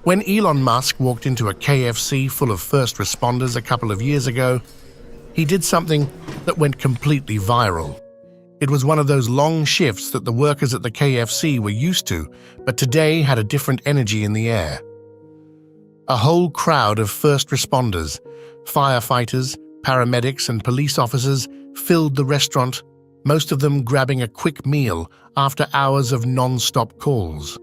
When Elon Musk walked into a KFC full of first responders a couple of years ago, he did something that went completely viral. It was one of those long shifts that the workers at the KFC were used to, but today had a different energy in the air. A whole crowd of first responders, firefighters, paramedics, and police officers filled the restaurant, most of them grabbing a quick meal after hours of non-stop calls.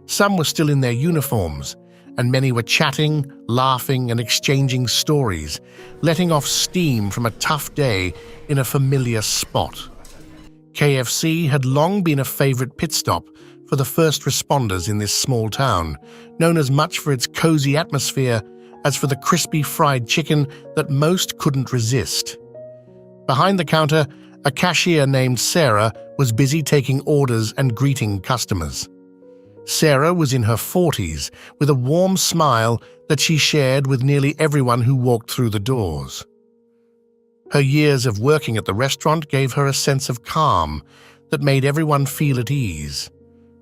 Some were still in their uniforms, and many were chatting, laughing, and exchanging stories, letting off steam from a tough day in a familiar spot. KFC had long been a favorite pit stop for the first responders in this small town, known as much for its cozy atmosphere as for the crispy fried chicken that most couldn't resist. Behind the counter, a cashier named Sarah was busy taking orders and greeting customers. Sarah was in her 40s, with a warm smile that she shared with nearly everyone who walked through the doors. Her years of working at the restaurant gave her a sense of calm that made everyone feel at ease,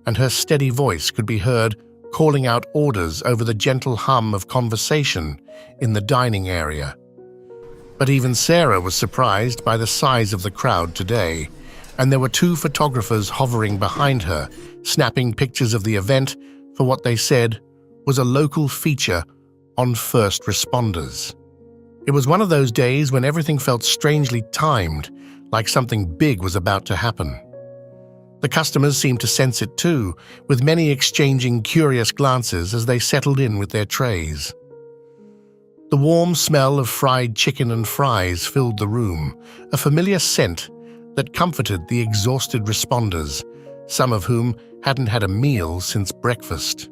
and her steady voice could be heard calling out orders over the gentle hum of conversation in the dining area. But even Sarah was surprised by the size of the crowd today, and there were 2 photographers hovering behind her, snapping pictures of the event for what they said was a local feature on first responders. It was one of those days when everything felt strangely timed, like something big was about to happen. The customers seemed to sense it too, with many exchanging curious glances as they settled in with their trays. The warm smell of fried chicken and fries filled the room, a familiar scent that comforted the exhausted responders, some of whom hadn't had a meal since breakfast.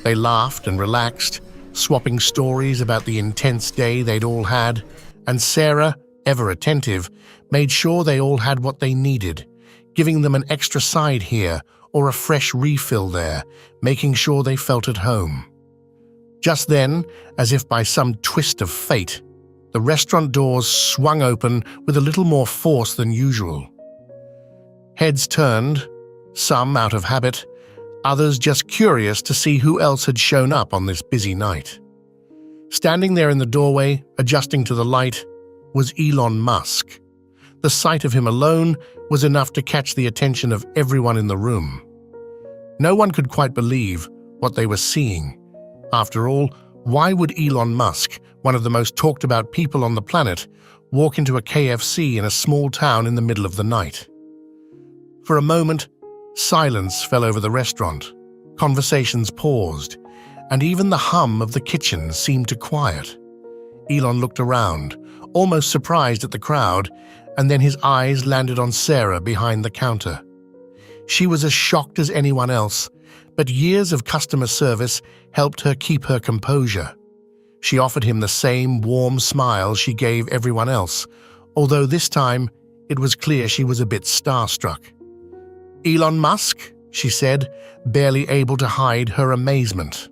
They laughed and relaxed, swapping stories about the intense day they'd all had, and Sarah, ever attentive, made sure they all had what they needed, giving them an extra side here or a fresh refill there, making sure they felt at home. Just then, as if by some twist of fate, the restaurant doors swung open with a little more force than usual. Heads turned, some out of habit, others just curious to see who else had shown up on this busy night. Standing there in the doorway, adjusting to the light, was Elon Musk. The sight of him alone was enough to catch the attention of everyone in the room. No one could quite believe what they were seeing. After all, why would Elon Musk, one of the most talked about people on the planet, walk into a KFC in a small town in the middle of the night? For a moment, silence fell over the restaurant. Conversations paused, and even the hum of the kitchen seemed to quiet. Elon looked around, almost surprised at the crowd, and then his eyes landed on Sarah behind the counter. She was as shocked as anyone else, but years of customer service helped her keep her composure. She offered him the same warm smile she gave everyone else, although this time it was clear she was a bit starstruck. "Elon Musk?" she said, barely able to hide her amazement.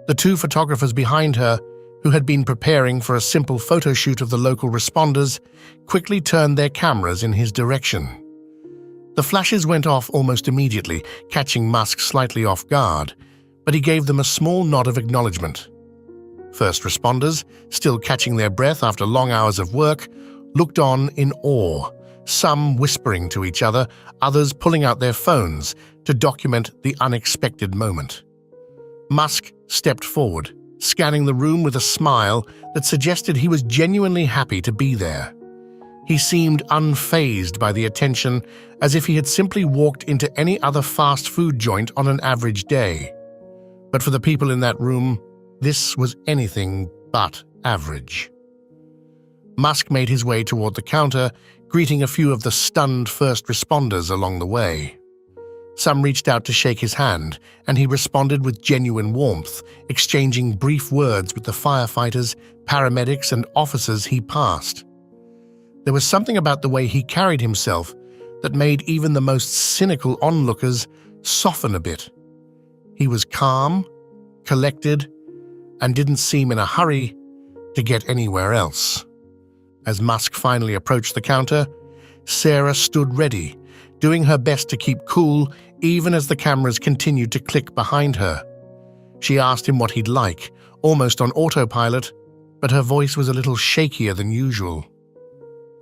The 2 photographers behind her, who had been preparing for a simple photo shoot of the local responders, quickly turned their cameras in his direction. The flashes went off almost immediately, catching Musk slightly off guard, but he gave them a small nod of acknowledgement. First responders, still catching their breath after long hours of work, looked on in awe, some whispering to each other, others pulling out their phones to document the unexpected moment. Musk stepped forward, scanning the room with a smile that suggested he was genuinely happy to be there. He seemed unfazed by the attention, as if he had simply walked into any other fast food joint on an average day. But for the people in that room, this was anything but average. Musk made his way toward the counter, greeting a few of the stunned first responders along the way. Some reached out to shake his hand, and he responded with genuine warmth, exchanging brief words with the firefighters, paramedics, and officers he passed. There was something about the way he carried himself that made even the most cynical onlookers soften a bit. He was calm, collected, and didn't seem in a hurry to get anywhere else. As Musk finally approached the counter, Sarah stood ready, doing her best to keep cool even as the cameras continued to click behind her. She asked him what he'd like, almost on autopilot, but her voice was a little shakier than usual.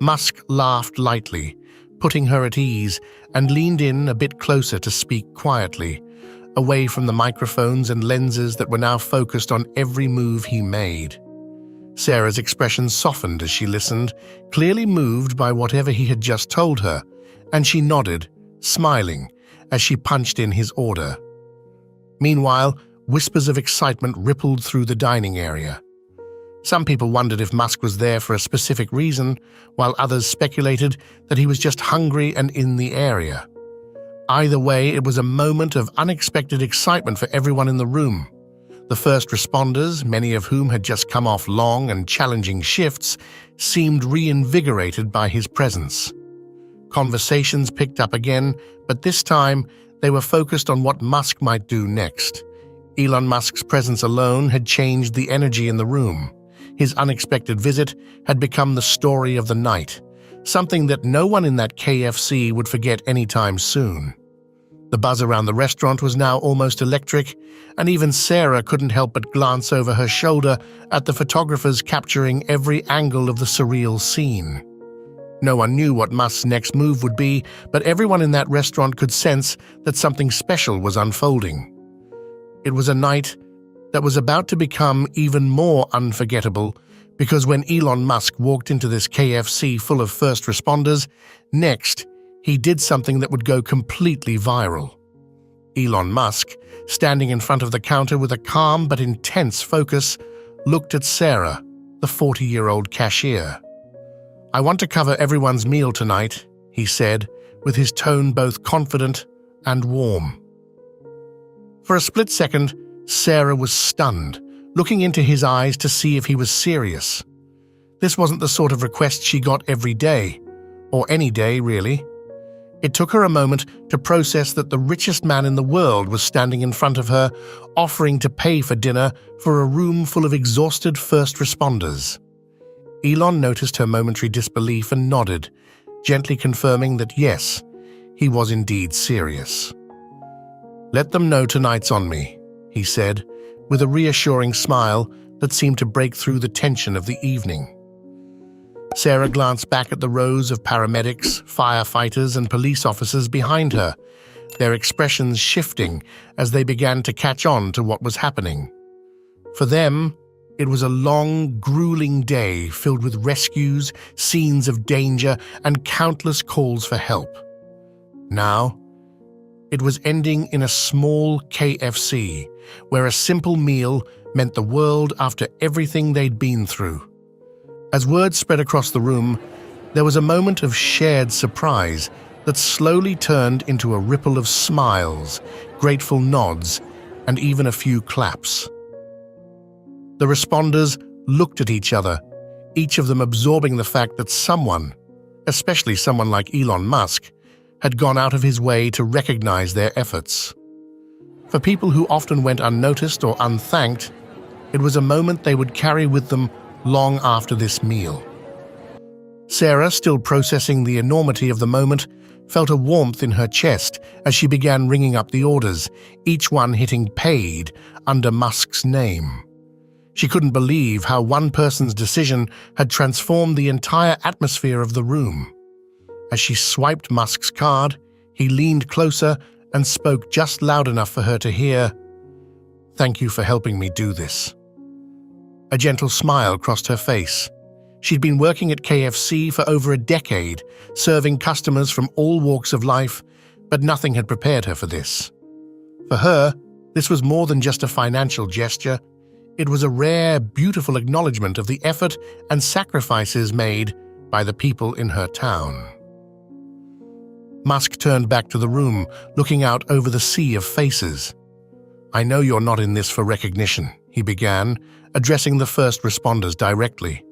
Musk laughed lightly, putting her at ease, and leaned in a bit closer to speak quietly, away from the microphones and lenses that were now focused on every move he made. Sarah's expression softened as she listened, clearly moved by whatever he had just told her, and she nodded, smiling, as she punched in his order. Meanwhile, whispers of excitement rippled through the dining area. Some people wondered if Musk was there for a specific reason, while others speculated that he was just hungry and in the area. Either way, it was a moment of unexpected excitement for everyone in the room. The first responders, many of whom had just come off long and challenging shifts, seemed reinvigorated by his presence. Conversations picked up again, but this time they were focused on what Musk might do next. Elon Musk's presence alone had changed the energy in the room. His unexpected visit had become the story of the night, something that no one in that KFC would forget anytime soon. The buzz around the restaurant was now almost electric, and even Sarah couldn't help but glance over her shoulder at the photographers capturing every angle of the surreal scene. No one knew what Musk's next move would be, but everyone in that restaurant could sense that something special was unfolding. It was a night that was about to become even more unforgettable, because when Elon Musk walked into this KFC full of first responders, next, he did something that would go completely viral. Elon Musk, standing in front of the counter with a calm but intense focus, looked at Sarah, the 40-year-old cashier. "I want to cover everyone's meal tonight," he said, with his tone both confident and warm. For a split second, Sarah was stunned, looking into his eyes to see if he was serious. This wasn't the sort of request she got every day, or any day, really. It took her a moment to process that the richest man in the world was standing in front of her, offering to pay for dinner for a room full of exhausted first responders. Elon noticed her momentary disbelief and nodded, gently confirming that yes, he was indeed serious. "Let them know tonight's on me," he said, with a reassuring smile that seemed to break through the tension of the evening. Sarah glanced back at the rows of paramedics, firefighters, and police officers behind her, their expressions shifting as they began to catch on to what was happening. For them, it was a long, grueling day filled with rescues, scenes of danger, and countless calls for help. Now, it was ending in a small KFC, where a simple meal meant the world after everything they'd been through. As word spread across the room, there was a moment of shared surprise that slowly turned into a ripple of smiles, grateful nods, and even a few claps. The responders looked at each other, each of them absorbing the fact that someone, especially someone like Elon Musk, had gone out of his way to recognize their efforts. For people who often went unnoticed or unthanked, it was a moment they would carry with them long after this meal. Sarah, still processing the enormity of the moment, felt a warmth in her chest as she began ringing up the orders, each one hitting paid under Musk's name. She couldn't believe how one person's decision had transformed the entire atmosphere of the room. As she swiped Musk's card, he leaned closer and spoke just loud enough for her to hear, "Thank you for helping me do this." A gentle smile crossed her face. She'd been working at KFC for over a decade, serving customers from all walks of life, but nothing had prepared her for this. For her, this was more than just a financial gesture. It was a rare, beautiful acknowledgement of the effort and sacrifices made by the people in her town. Musk turned back to the room, looking out over the sea of faces. "I know you're not in this for recognition," he began, addressing the first responders directly.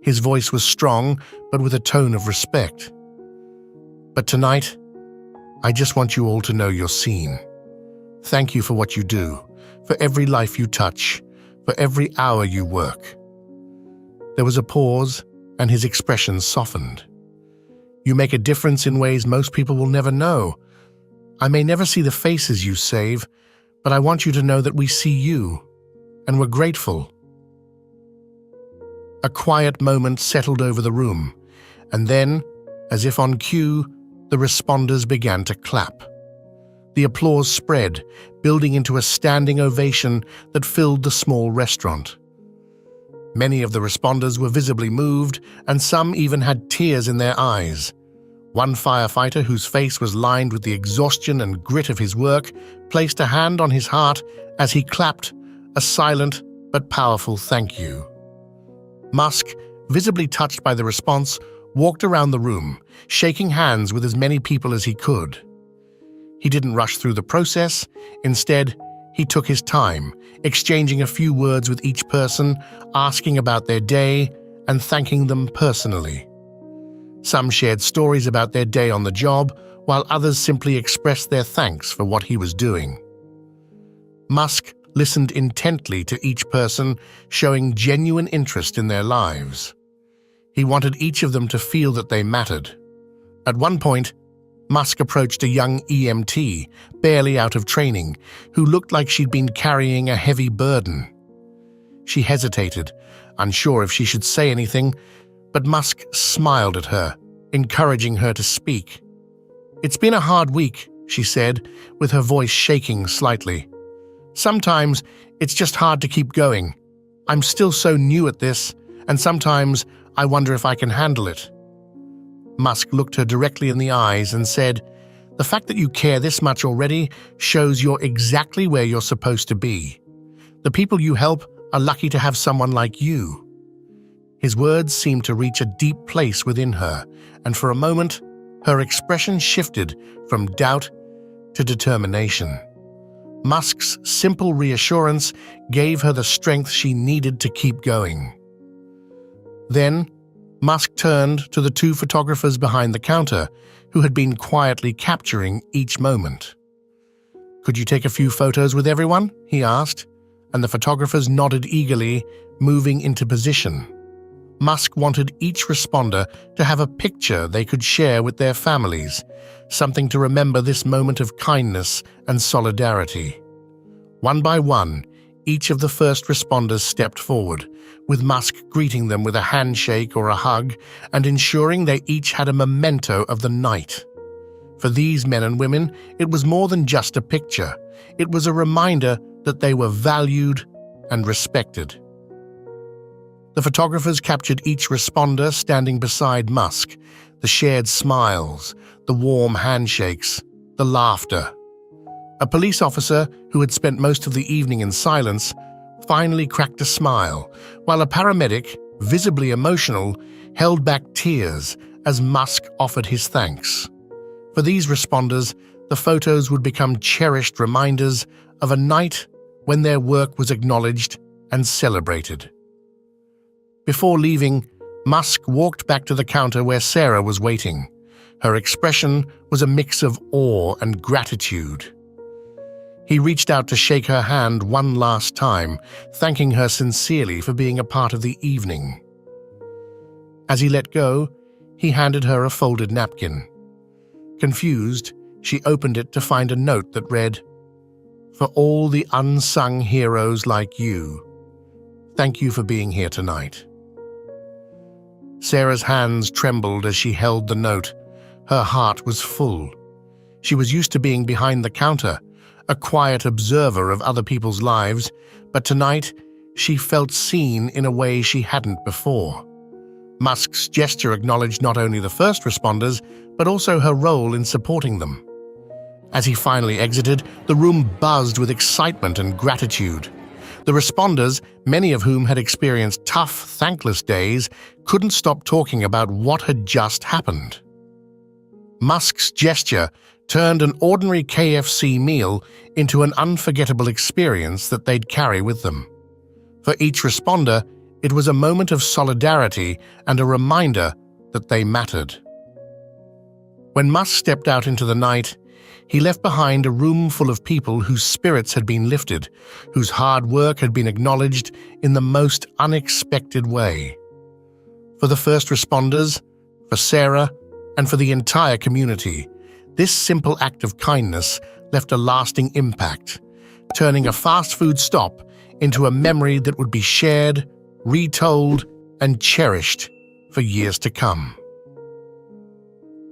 His voice was strong, but with a tone of respect. "But tonight, I just want you all to know you're seen. Thank you for what you do, for every life you touch, for every hour you work." There was a pause, and his expression softened. "You make a difference in ways most people will never know. I may never see the faces you save, but I want you to know that we see you, and we're grateful." A quiet moment settled over the room, and then, as if on cue, the responders began to clap. The applause spread, building into a standing ovation that filled the small restaurant. Many of the responders were visibly moved, and some even had tears in their eyes. One firefighter, whose face was lined with the exhaustion and grit of his work, placed a hand on his heart as he clapped, a silent but powerful thank you. Musk, visibly touched by the response, walked around the room, shaking hands with as many people as he could. He didn't rush through the process. Instead, he took his time, exchanging a few words with each person, asking about their day and thanking them personally. Some shared stories about their day on the job, while others simply expressed their thanks for what he was doing. Musk listened intently to each person, showing genuine interest in their lives. He wanted each of them to feel that they mattered. At one point, Musk approached a young EMT, barely out of training, who looked like she'd been carrying a heavy burden. She hesitated, unsure if she should say anything, but Musk smiled at her, encouraging her to speak. "It's been a hard week," she said, with her voice shaking slightly. "Sometimes it's just hard to keep going. I'm still so new at this, and sometimes I wonder if I can handle it." Musk looked her directly in the eyes and said, "The fact that you care this much already shows you're exactly where you're supposed to be. The people you help are lucky to have someone like you." His words seemed to reach a deep place within her, and for a moment, her expression shifted from doubt to determination. Musk's simple reassurance gave her the strength she needed to keep going. Then, Musk turned to the two photographers behind the counter, who had been quietly capturing each moment. "Could you take a few photos with everyone?" he asked, and the photographers nodded eagerly, moving into position. Musk wanted each responder to have a picture they could share with their families, something to remember this moment of kindness and solidarity. One by one, each of the first responders stepped forward, with Musk greeting them with a handshake or a hug and ensuring they each had a memento of the night. For these men and women, it was more than just a picture. It was a reminder that they were valued and respected. The photographers captured each responder standing beside Musk, the shared smiles, the warm handshakes, the laughter. A police officer, who had spent most of the evening in silence, finally cracked a smile, while a paramedic, visibly emotional, held back tears as Musk offered his thanks. For these responders, the photos would become cherished reminders of a night when their work was acknowledged and celebrated. Before leaving, Musk walked back to the counter where Sarah was waiting. Her expression was a mix of awe and gratitude. He reached out to shake her hand one last time, thanking her sincerely for being a part of the evening. As he let go, he handed her a folded napkin. Confused, she opened it to find a note that read, "For all the unsung heroes like you, thank you for being here tonight." Sarah's hands trembled as she held the note. Her heart was full. She was used to being behind the counter, a quiet observer of other people's lives, but tonight she felt seen in a way she hadn't before. Musk's gesture acknowledged not only the first responders, but also her role in supporting them. As he finally exited, the room buzzed with excitement and gratitude. The responders, many of whom had experienced tough, thankless days, couldn't stop talking about what had just happened. Musk's gesture turned an ordinary KFC meal into an unforgettable experience that they'd carry with them. For each responder, it was a moment of solidarity and a reminder that they mattered. When Musk stepped out into the night, he left behind a room full of people whose spirits had been lifted, whose hard work had been acknowledged in the most unexpected way. For the first responders, for Sarah, and for the entire community, this simple act of kindness left a lasting impact, turning a fast food stop into a memory that would be shared, retold, and cherished for years to come.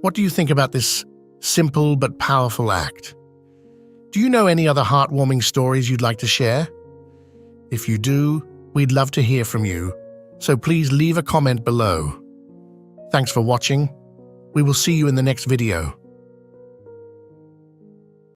What do you think about this simple but powerful act? Do you know any other heartwarming stories you'd like to share? If you do, we'd love to hear from you, so please leave a comment below. Thanks for watching. We will see you in the next video.